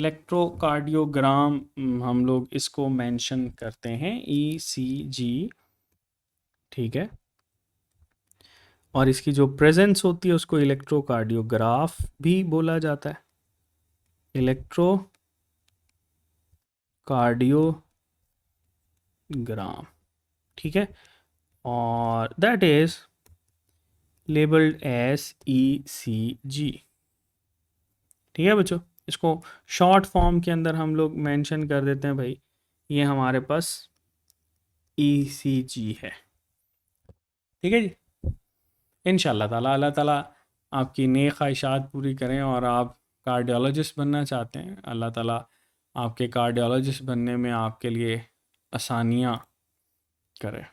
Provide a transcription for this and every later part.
Electrocardiogram हम लोग इसको मेंशन करते हैं ईसीजी, ठीक है। और इसकी जो प्रेजेंस होती है उसको इलेक्ट्रोकार्डियोग्राफ भी बोला जाता है, इलेक्ट्रोकार्डियोग्राम, ठीक है। और that is labelled S ECG, ठीक है बच्चों। इसको शॉर्ट फॉर्म के अंदर हम लोग मेंशन कर देते हैं भाई, ये हमारे पास ईसीजी है, ठीक है जी। इंशाल्लाह ताला अल्लाह ताला आपकी नेक ख्वाहिशात पूरी करें, और आप कार्डियोलॉजिस्ट बनना चाहते हैं, अल्लाह ताला आपके कार्डियोलॉजिस्ट बनने में आपके लिए आसानियाँ करे,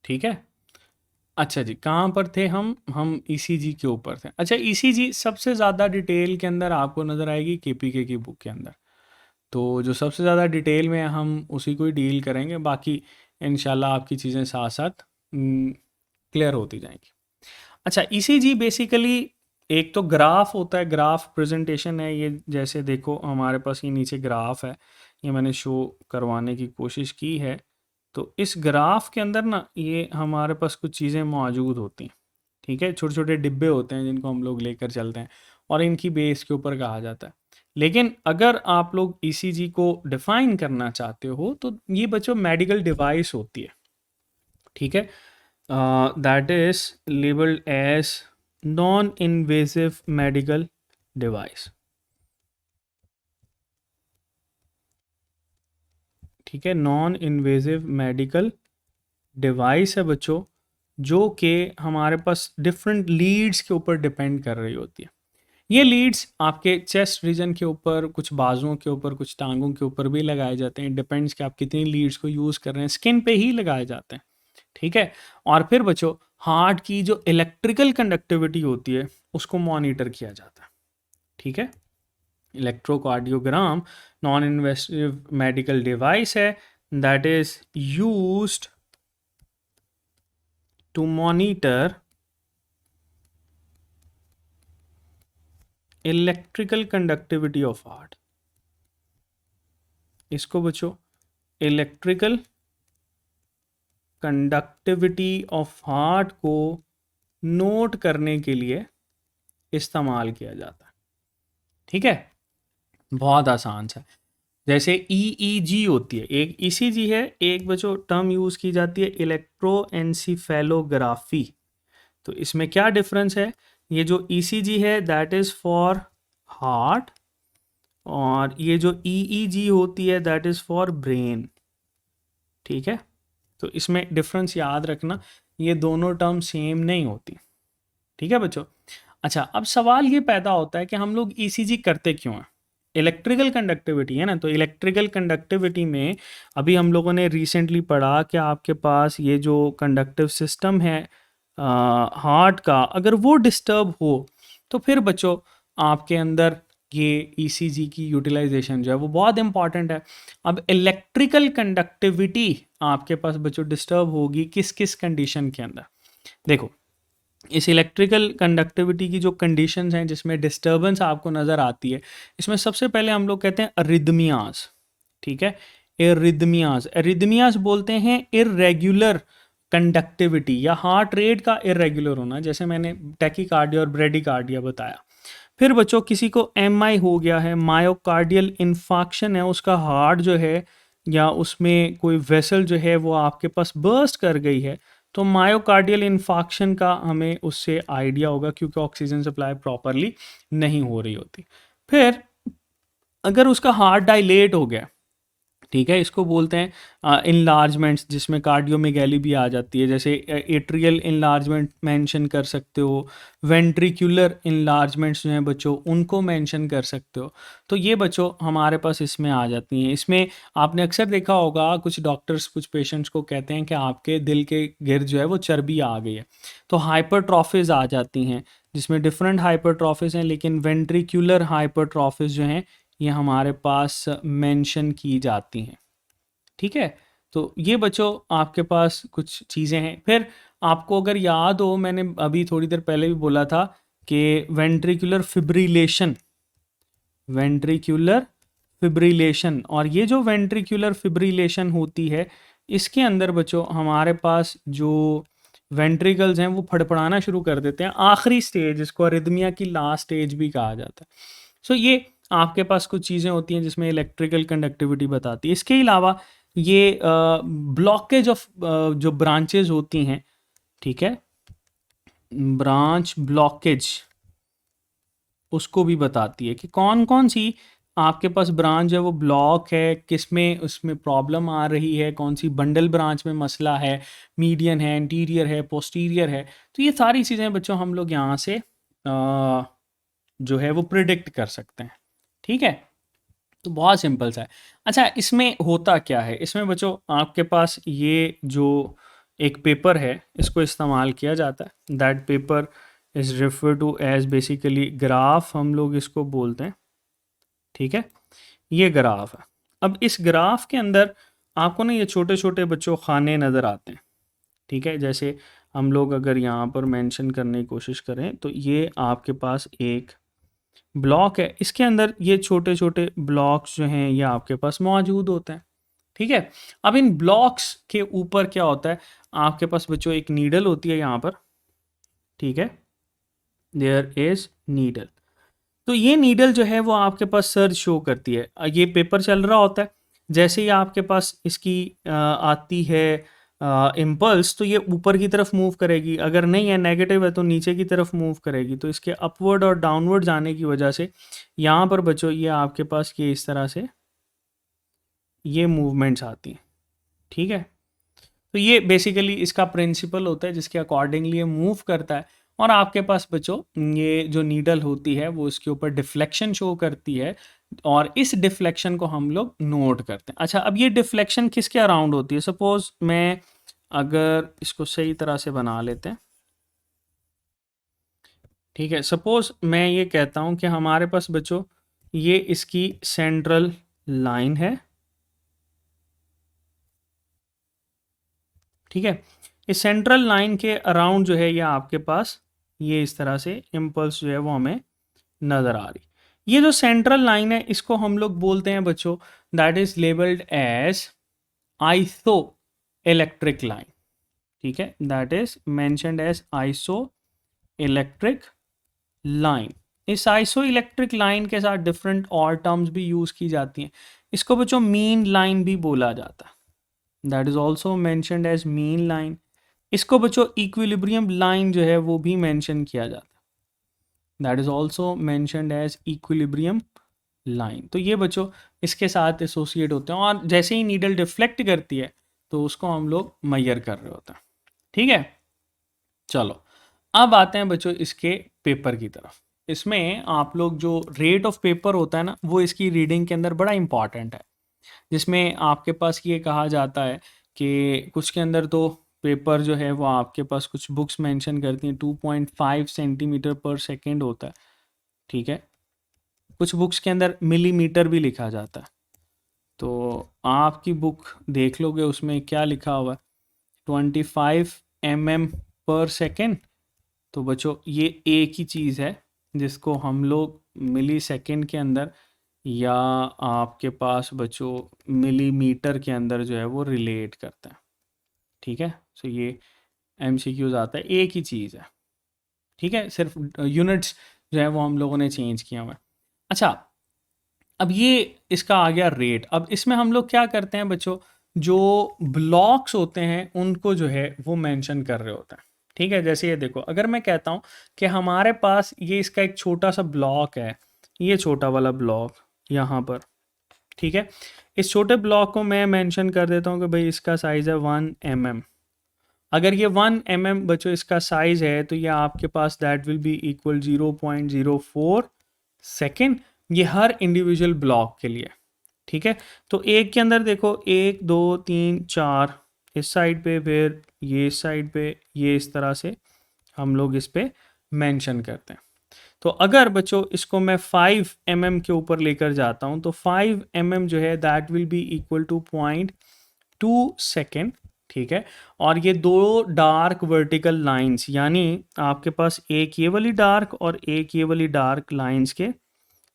ठीक है। अच्छा जी, कहाँ पर थे हम ईसीजी के ऊपर थे। अच्छा, ईसीजी सबसे ज़्यादा डिटेल के अंदर आपको नज़र आएगी केपीके की बुक के अंदर, तो जो सबसे ज़्यादा डिटेल में हम उसी को ही डील करेंगे, बाकी इंशाल्लाह आपकी चीज़ें साथ साथ क्लियर होती जाएंगी। अच्छा, ईसीजी बेसिकली एक तो ग्राफ होता है, ग्राफ प्रेजेंटेशन है ये, जैसे देखो हमारे पास ये नीचे ग्राफ है, ये मैंने शो करवाने की कोशिश की है। तो इस ग्राफ के अंदर ना ये हमारे पास कुछ चीज़ें मौजूद होती हैं, ठीक है। छोटे छोटे डिब्बे होते हैं जिनको हम लोग लेकर चलते हैं, और इनकी बेस के ऊपर कहा जाता है। लेकिन अगर आप लोग ईसीजी को डिफाइन करना चाहते हो तो ये बच्चों मेडिकल डिवाइस होती है, ठीक है। That is labelled as non invasive medical device, ठीक है। नॉन इन्वेसिव मेडिकल डिवाइस है बच्चों, जो कि हमारे पास डिफरेंट लीड्स के ऊपर डिपेंड कर रही होती है। ये लीड्स आपके चेस्ट रीजन के ऊपर, कुछ बाजुओं के ऊपर, कुछ टांगों के ऊपर भी लगाए जाते हैं, डिपेंड्स कि आप कितनी लीड्स को यूज़ कर रहे हैं, स्किन पे ही लगाए जाते हैं, ठीक है। और फिर बच्चों हार्ट की जो इलेक्ट्रिकल कंडक्टिविटी होती है उसको मॉनिटर किया जाता है, ठीक है। Electrocardiogram non invasive medical device है that is used to monitor electrical conductivity of heart. इसको बच्चों इलेक्ट्रिकल कंडक्टिविटी ऑफ हार्ट को नोट करने के लिए इस्तेमाल किया जाता है, ठीक है। बहुत आसान सा, जैसे ईईजी होती है, एक ईसीजी है, एक बच्चों टर्म यूज़ की जाती है इलेक्ट्रोएन्सेफेलोग्राफी। तो इसमें क्या डिफरेंस है, ये जो ईसीजी है दैट इज़ फॉर हार्ट, और ये जो ईईजी होती है दैट इज़ फॉर ब्रेन, ठीक है। तो इसमें डिफरेंस याद रखना, ये दोनों टर्म सेम नहीं होती, ठीक है बच्चों। अच्छा, अब सवाल ये पैदा होता है कि हम लोग ईसीजी करते क्यों हैं। इलेक्ट्रिकल कंडक्टिविटी है ना, तो इलेक्ट्रिकल कंडक्टिविटी में अभी हम लोगों ने रिसेंटली पढ़ा कि आपके पास ये जो कंडक्टिव सिस्टम है हार्ट का, अगर वो डिस्टर्ब हो तो फिर बच्चों आपके अंदर ये ईसीजी की यूटिलाइजेशन जो है वो बहुत इंपॉर्टेंट है। अब इलेक्ट्रिकल कंडक्टिविटी आपके पास बच्चों डिस्टर्ब होगी किस किस कंडीशन के अंदर। देखो, इस इलेक्ट्रिकल कंडक्टिविटी की जो कंडीशंस हैं जिसमें डिस्टर्बेंस आपको नज़र आती है, इसमें सबसे पहले हम लोग कहते हैं अरिदमियाज, ठीक है। एरिदमियाज बोलते हैं इरेगुलर कंडक्टिविटी या हार्ट रेट का इरेगुलर होना, जैसे मैंने टैकीकार्डिया और ब्रेडिकार्डिया बताया। फिर बच्चों किसी को एमआई हो गया है, मायोकार्डियल इन्फाक्शन है, उसका हार्ट जो है या उसमें कोई वेसल जो है वो आपके पास बर्स्ट कर गई है, तो मायोकार्डियल इन्फाक्शन का हमें उससे आइडिया होगा क्योंकि ऑक्सीजन सप्लाई प्रॉपरली नहीं हो रही होती। फिर अगर उसका हार्ट डायलेट हो गया, ठीक है, इसको बोलते हैं इनलार्जमेंट्स, जिसमें कार्डियोमेगैली भी आ जाती है, जैसे एट्रियल इनलार्जमेंट मेंशन कर सकते हो, वेंट्रिकुलर इनलार्जमेंट्स जो हैं बच्चों उनको मेंशन कर सकते हो। तो ये बच्चों हमारे पास इसमें आ जाती हैं। इसमें आपने अक्सर देखा होगा कुछ डॉक्टर्स कुछ पेशेंट्स को कहते हैं कि आपके दिल के गिर्द जो है वो चर्बी आ गई है, तो हाइपरट्रॉफीज आ जाती हैं, जिसमें डिफरेंट हाइपरट्रॉफीज हैं, लेकिन वेंट्रिकुलर हाइपरट्रॉफीज जो हैं ये हमारे पास मेंशन की जाती हैं, ठीक है। तो ये बच्चों आपके पास कुछ चीज़ें हैं। फिर आपको अगर याद हो, मैंने अभी थोड़ी देर पहले भी बोला था कि वेंट्रिकुलर फिब्रिलेशन वेंट्रिकुलर फिब्रिलेशन। और ये जो वेंट्रिकुलर फिब्रिलेशन होती है, इसके अंदर बच्चों हमारे पास जो वेंट्रिकल्स हैं वो फड़फड़ाना शुरू कर देते हैं। आखिरी स्टेज, इसको अरिदमिया की लास्ट स्टेज भी कहा जाता है। सो ये आपके पास कुछ चीज़ें होती हैं जिसमें इलेक्ट्रिकल कंडक्टिविटी बताती है। इसके अलावा ये ब्लॉकेज ऑफ जो ब्रांचेज होती हैं, ठीक है, ब्रांच ब्लॉकेज, उसको भी बताती है कि कौन कौन सी आपके पास ब्रांच है वो ब्लॉक है, किस में उसमें प्रॉब्लम आ रही है, कौन सी बंडल ब्रांच में मसला है, मीडियन है, इंटीरियर है, पोस्टीरियर है। तो ये सारी चीज़ें बच्चों हम लोग यहाँ से जो है वो प्रिडिक्ट कर सकते हैं। ठीक है, तो बहुत सिंपल सा है। अच्छा, इसमें होता क्या है, इसमें बच्चों आपके पास ये जो एक पेपर है इसको इस्तेमाल किया जाता है। That paper is refer to as basically graph, हम लोग इसको बोलते हैं। ठीक है, ये ग्राफ है। अब इस ग्राफ के अंदर आपको ना ये छोटे छोटे बच्चों खाने नज़र आते हैं। ठीक है, जैसे हम लोग अगर यहाँ पर मेंशन करने की कोशिश करें तो ये आपके पास एक ब्लॉक है, इसके अंदर ये छोटे छोटे ब्लॉक्स जो हैं ये आपके पास मौजूद होते हैं। ठीक है, अब इन ब्लॉक्स के ऊपर क्या होता है, आपके पास बच्चों एक नीडल होती है यहाँ पर। ठीक है, देयर इज नीडल। तो ये नीडल जो है वो आपके पास सर्च शो करती है। ये पेपर चल रहा होता है, जैसे ही आपके पास इसकी आती है इम्पल्स, तो ये ऊपर की तरफ मूव करेगी। अगर नहीं है, नेगेटिव है, तो नीचे की तरफ मूव करेगी। तो इसके अपवर्ड और डाउनवर्ड जाने की वजह से यहाँ पर बच्चों ये आपके पास ये इस तरह से ये मूवमेंट्स आती हैं। ठीक है, तो ये बेसिकली इसका प्रिंसिपल होता है जिसके अकॉर्डिंगली ये मूव करता है। और आपके पास बच्चों ये जो नीडल होती है वो इसके ऊपर डिफ्लेक्शन शो करती है, और इस डिफ्लेक्शन को हम लोग नोट करते हैं। अच्छा, अब ये डिफ्लेक्शन किसके अराउंड होती है? सपोज मैं अगर इसको सही तरह से बना लेते हैं। ठीक है, सपोज मैं ये कहता हूँ कि हमारे पास बच्चों ये इसकी सेंट्रल लाइन है। ठीक है, इस सेंट्रल लाइन के अराउंड जो है ये आपके पास ये इस तरह से इम्पल्स जो है वो हमें नज़र आ रही। ये जो सेंट्रल लाइन है इसको हम लोग बोलते हैं बच्चों, that is labelled as isoelectric line. ठीक है, that is mentioned as isoelectric line. इस आइसो इलेक्ट्रिक लाइन के साथ डिफरेंट और टर्म्स भी यूज की जाती हैं। इसको बच्चों मीन लाइन भी बोला जाता है, that is also mentioned as mean line. इसको बच्चों इक्विलिब्रियम लाइन जो है वो भी मेंशन किया जाता है, that is also mentioned as equilibrium line. तो ये बच्चों इसके साथ एसोसिएट होते हैं, और जैसे ही नीडल डिफ्लेक्ट करती है तो उसको हम लोग मेजर कर रहे होते हैं। ठीक है, चलो अब आते हैं बच्चों इसके पेपर की तरफ। इसमें आप लोग जो रेट ऑफ पेपर होता है ना, वो इसकी रीडिंग के अंदर बड़ा इंपॉर्टेंट है। जिसमें आपके पास ये कहा जाता है कि कुछ के अंदर तो पेपर जो है वो आपके पास कुछ बुक्स मेंशन करती हैं 2.5 सेंटीमीटर पर सेकेंड होता है। ठीक है, कुछ बुक्स के अंदर मिलीमीटर भी लिखा जाता है। तो आपकी बुक देख लोगे उसमें क्या लिखा हुआ है, 25 mm पर सेकेंड। तो बच्चों ये एक ही चीज़ है जिसको हम लोग मिली सेकेंड के अंदर या आपके पास बच्चों मिलीमीटर के अंदर जो है वो रिलेट करता है। ठीक है, सो ये MCQs आता है, एक ही चीज़ है। ठीक है, सिर्फ यूनिट्स जो है वो हम लोगों ने चेंज किया हुआ है। अच्छा, अब ये इसका आ गया रेट। अब इसमें हम लोग क्या करते हैं बच्चों, जो ब्लॉक्स होते हैं उनको जो है वो मेंशन कर रहे होते हैं। ठीक है, जैसे ये देखो, अगर मैं कहता हूँ कि हमारे पास ये इसका एक छोटा सा ब्लॉक है, ये छोटा वाला ब्लॉक यहाँ पर। ठीक है, इस छोटे ब्लॉक को मैं मेंशन कर देता हूँ कि भाई इसका साइज़ है 1 mm। अगर ये 1 mm बच्चों इसका साइज़ है तो ये आपके पास that will be equal 0.04 second, ये हर इंडिविजुअल ब्लॉक के लिए। ठीक है, तो एक के अंदर देखो 1 2 3 4 इस साइड पे, फिर ये इस साइड पे, ये इस तरह से हम लोग इस पे मेंशन करते हैं। तो अगर बच्चों इसको मैं 5 mm के ऊपर लेकर जाता हूं तो 5 mm जो है that will be equal to 0.2 second. ठीक है, और ये दो डार्क वर्टिकल लाइंस, यानी आपके पास एक ये वाली डार्क और एक ये वाली डार्क लाइंस के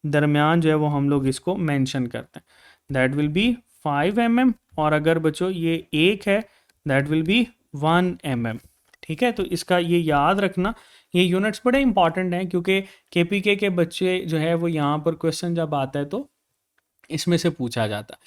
दरमियान जो है वो हम लोग इसको मेंशन करते हैं, दैट विल बी 5 mm, और अगर बच्चों ये 1 है दैट विल बी 1 mm। ठीक है, तो इसका ये याद रखना, ये यूनिट्स बड़े इंपॉर्टेंट हैं क्योंकि केपीके के बच्चे जो है वो यहाँ पर क्वेश्चन जब आता है तो इसमें से पूछा जाता है।